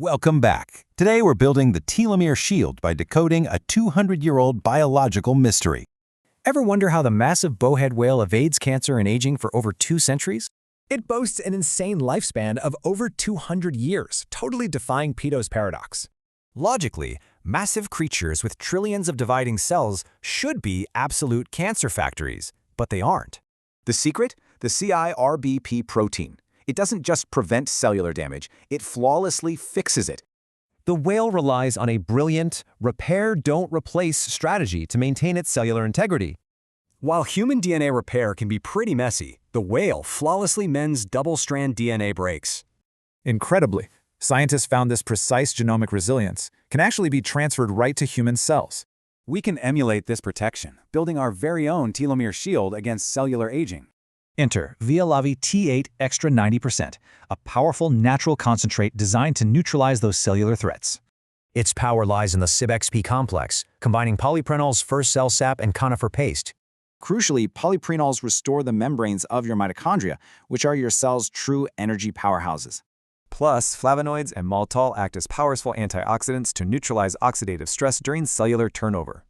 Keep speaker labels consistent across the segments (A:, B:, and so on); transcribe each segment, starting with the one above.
A: Welcome back. Today we're building the Telomere Shield by decoding a 200-year-old biological mystery.
B: Ever wonder how the massive bowhead whale evades cancer and aging for over 2 centuries? It boasts an insane lifespan of over 200 years, totally defying Peto's paradox. Logically, massive creatures with trillions of dividing cells should be absolute cancer factories, but they aren't.
C: The secret? The CIRBP protein. It doesn't just prevent cellular damage, it flawlessly fixes it.
B: The whale relies on a brilliant repair, don't replace strategy to maintain its cellular integrity. While human DNA repair can be pretty messy, the whale flawlessly mends double-strand DNA breaks.
D: Incredibly, scientists found this precise genomic resilience can actually be transferred right to human cells.
C: We can emulate this protection, building our very own telomere shield against cellular aging.
E: Enter VILAVI T8 EXTRA 90%, a powerful natural concentrate designed to neutralize those cellular threats. Its power lies in the SibXP Complex, combining polyprenols, first cell sap, and conifer paste.
C: Crucially, polyprenols restore the membranes of your mitochondria, which are your cell's true energy powerhouses.
F: Plus, flavonoids and maltol act as powerful antioxidants to neutralize oxidative stress during cellular turnover.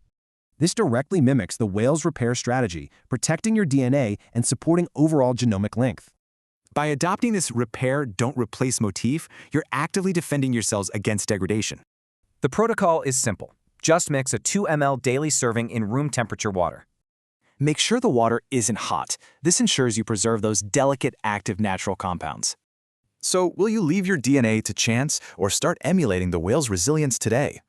A: This directly mimics the whale's repair strategy, protecting your DNA and supporting overall genomic length.
F: By adopting this repair, don't replace motif, you're actively defending your cells against degradation. The protocol is simple. Just mix a 2 ml daily serving in room temperature water. Make sure the water isn't hot. This ensures you preserve those delicate, active natural compounds.
G: So, will you leave your DNA to chance or start emulating the whale's resilience today?